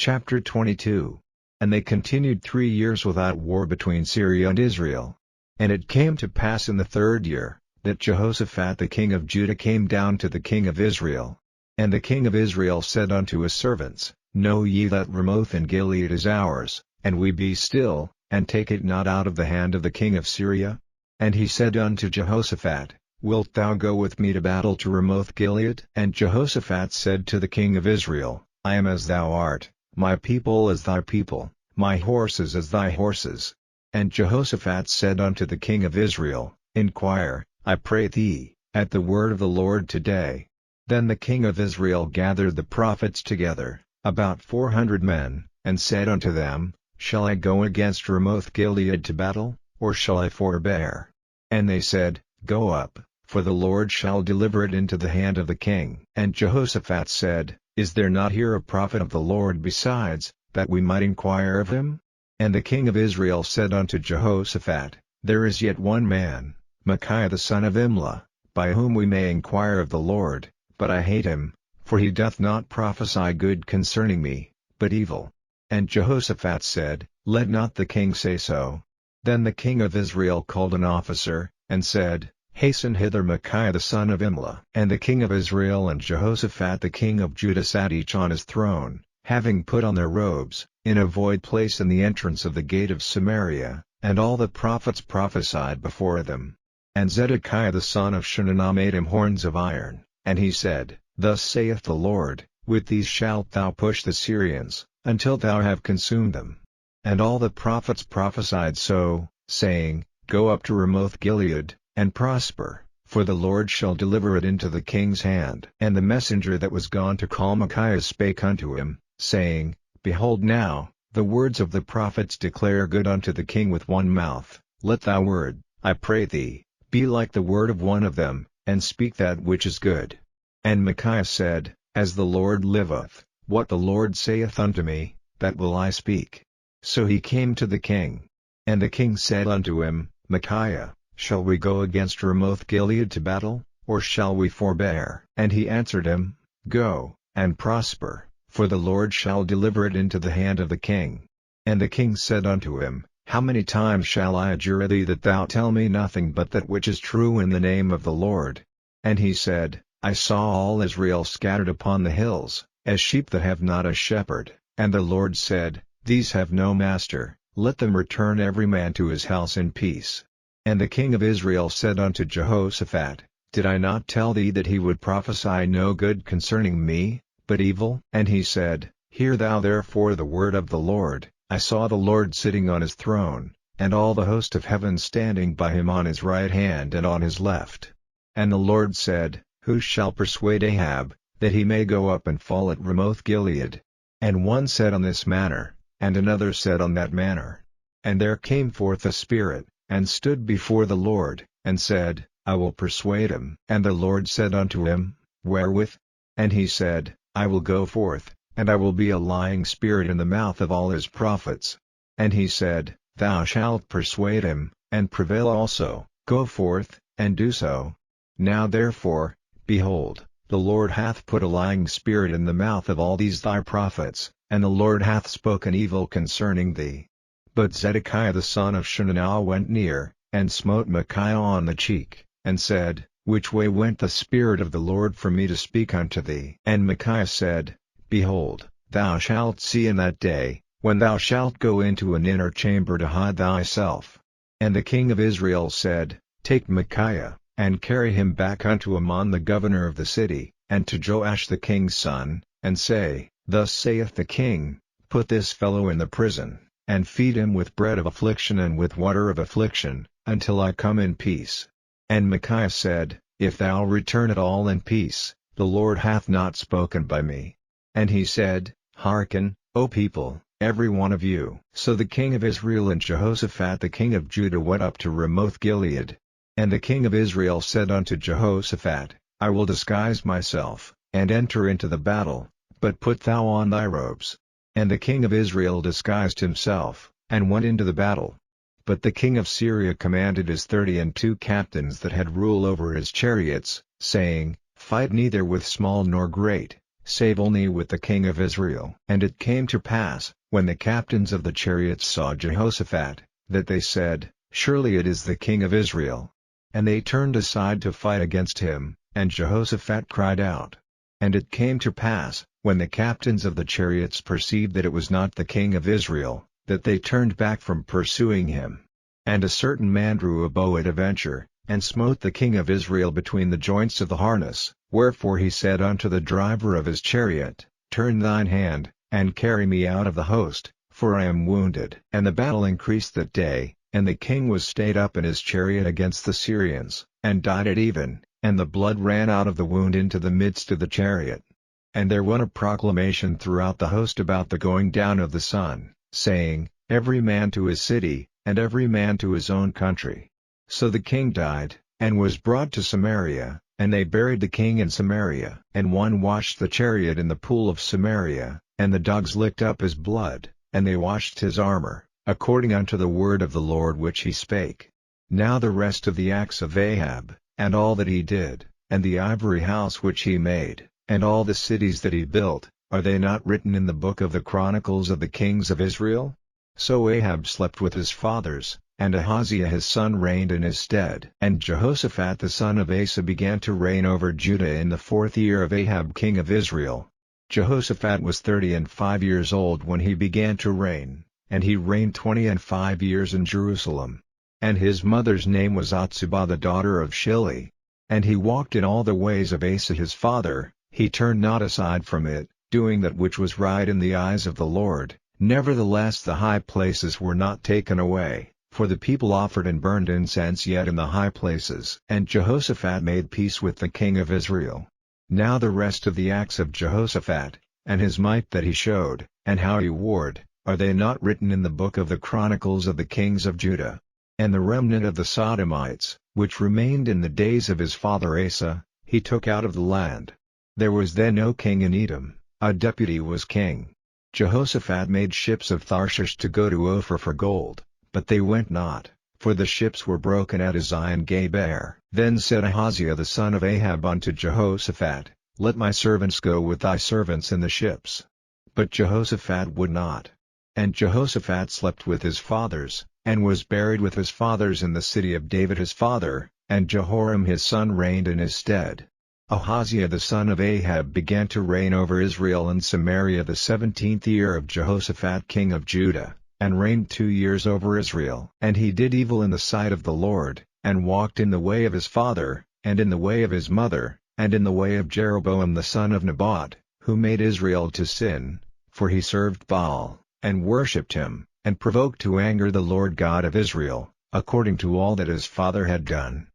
Chapter 22. And they continued 3 years without war between Syria and Israel. And it came to pass in the 3rd year, that Jehoshaphat the king of Judah came down to the king of Israel. And the king of Israel said unto his servants, Know ye that Ramoth in Gilead is ours, and we be still, and take it not out of the hand of the king of Syria? And he said unto Jehoshaphat, Wilt thou go with me to battle to Ramoth Gilead? And Jehoshaphat said to the king of Israel, I am as thou art, my people as thy people, my horses as thy horses. And Jehoshaphat said unto the king of Israel, Inquire, I pray thee, at the word of the Lord today. Then the king of Israel gathered the prophets together, about 400 men, and said unto them, Shall I go against Ramoth Gilead to battle, or shall I forbear? And they said, Go up, for the Lord shall deliver it into the hand of the king. And Jehoshaphat said, Is there not here a prophet of the Lord besides, that we might inquire of him? And the king of Israel said unto Jehoshaphat, There is yet one man, Micaiah the son of Imlah, by whom we may inquire of the Lord, but I hate him, for he doth not prophesy good concerning me, but evil. And Jehoshaphat said, Let not the king say so. Then the king of Israel called an officer, and said, Hasten hither Micaiah the son of Imlah. And the king of Israel and Jehoshaphat the king of Judah sat each on his throne, having put on their robes, in a void place in the entrance of the gate of Samaria, and all the prophets prophesied before them. And Zedekiah the son of Chenaanah made him horns of iron, and he said, Thus saith the Lord, With these shalt thou push the Syrians, until thou have consumed them. And all the prophets prophesied so, saying, Go up to Ramoth Gilead, and prosper, for the Lord shall deliver it into the king's hand. And the messenger that was gone to call Micaiah spake unto him, saying, Behold now, the words of the prophets declare good unto the king with one mouth. Let thy word, I pray thee, be like the word of one of them, and speak that which is good. And Micaiah said, As the Lord liveth, what the Lord saith unto me, that will I speak. So he came to the king. And the king said unto him, Micaiah, shall we go against Ramoth Gilead to battle, or shall we forbear? And he answered him, Go, and prosper, for the Lord shall deliver it into the hand of the king. And the king said unto him, How many times shall I adjure thee that thou tell me nothing but that which is true in the name of the Lord? And he said, I saw all Israel scattered upon the hills, as sheep that have not a shepherd, and the Lord said, These have no master, let them return every man to his house in peace. And the king of Israel said unto Jehoshaphat, Did I not tell thee that he would prophesy no good concerning me, but evil? And he said, Hear thou therefore the word of the Lord. I saw the Lord sitting on his throne, and all the host of heaven standing by him on his right hand and on his left. And the Lord said, Who shall persuade Ahab, that he may go up and fall at Ramoth Gilead? And one said on this manner, and another said on that manner. And there came forth a spirit, and stood before the Lord, and said, I will persuade him. And the Lord said unto him, Wherewith? And he said, I will go forth, and I will be a lying spirit in the mouth of all his prophets. And he said, Thou shalt persuade him, and prevail also, go forth, and do so. Now therefore, behold, the Lord hath put a lying spirit in the mouth of all these thy prophets, and the Lord hath spoken evil concerning thee. But Zedekiah the son of Chenaanah went near, and smote Micaiah on the cheek, and said, Which way went the Spirit of the Lord for me to speak unto thee? And Micaiah said, Behold, thou shalt see in that day, when thou shalt go into an inner chamber to hide thyself. And the king of Israel said, Take Micaiah, and carry him back unto Amon the governor of the city, and to Joash the king's son, and say, Thus saith the king, Put this fellow in the prison, and feed him with bread of affliction and with water of affliction, until I come in peace. And Micaiah said, If thou return at all in peace, the Lord hath not spoken by me. And he said, Hearken, O people, every one of you. So the king of Israel and Jehoshaphat the king of Judah went up to Ramoth Gilead. And the king of Israel said unto Jehoshaphat, I will disguise myself, and enter into the battle, but put thou on thy robes. And the king of Israel disguised himself, and went into the battle. But the king of Syria commanded his 32 captains that had rule over his chariots, saying, Fight neither with small nor great, save only with the king of Israel. And it came to pass, when the captains of the chariots saw Jehoshaphat, that they said, Surely it is the king of Israel. And they turned aside to fight against him, and Jehoshaphat cried out. And it came to pass, when the captains of the chariots perceived that it was not the king of Israel, that they turned back from pursuing him. And a certain man drew a bow at a venture, and smote the king of Israel between the joints of the harness, wherefore he said unto the driver of his chariot, Turn thine hand, and carry me out of the host, for I am wounded. And the battle increased that day, and the king was stayed up in his chariot against the Syrians, and died at even, and the blood ran out of the wound into the midst of the chariot. And there went a proclamation throughout the host about the going down of the sun, saying, Every man to his city, and every man to his own country. So the king died, and was brought to Samaria, and they buried the king in Samaria. And one washed the chariot in the pool of Samaria, and the dogs licked up his blood, and they washed his armor, according unto the word of the Lord which he spake. Now the rest of the acts of Ahab, and all that he did, and the ivory house which he made, and all the cities that he built, are they not written in the book of the Chronicles of the kings of Israel? So Ahab slept with his fathers, and Ahaziah his son reigned in his stead. And Jehoshaphat the son of Asa began to reign over Judah in the 4th year of Ahab king of Israel. Jehoshaphat was 35 years old when he began to reign, and he reigned 25 years in Jerusalem. And his mother's name was Atzubah the daughter of Shili. And he walked in all the ways of Asa his father, he turned not aside from it, doing that which was right in the eyes of the Lord. Nevertheless the high places were not taken away, for the people offered and burned incense yet in the high places. And Jehoshaphat made peace with the king of Israel. Now the rest of the acts of Jehoshaphat, and his might that he showed, and how he warred, are they not written in the book of the Chronicles of the kings of Judah? And the remnant of the Sodomites, which remained in the days of his father Asa, he took out of the land. There was then no king in Edom, a deputy was king. Jehoshaphat made ships of Tarshish to go to Ophir for gold, but they went not, for the ships were broken at Ezion-Geber. Then said Ahaziah the son of Ahab unto Jehoshaphat, Let my servants go with thy servants in the ships. But Jehoshaphat would not. And Jehoshaphat slept with his fathers, and was buried with his fathers in the city of David his father, and Jehoram his son reigned in his stead. Ahaziah the son of Ahab began to reign over Israel and Samaria the 17th year of Jehoshaphat king of Judah, and reigned 2 years over Israel. And he did evil in the sight of the Lord, and walked in the way of his father, and in the way of his mother, and in the way of Jeroboam the son of Nebat, who made Israel to sin, for he served Baal, and worshipped him, and provoked to anger the Lord God of Israel, according to all that his father had done.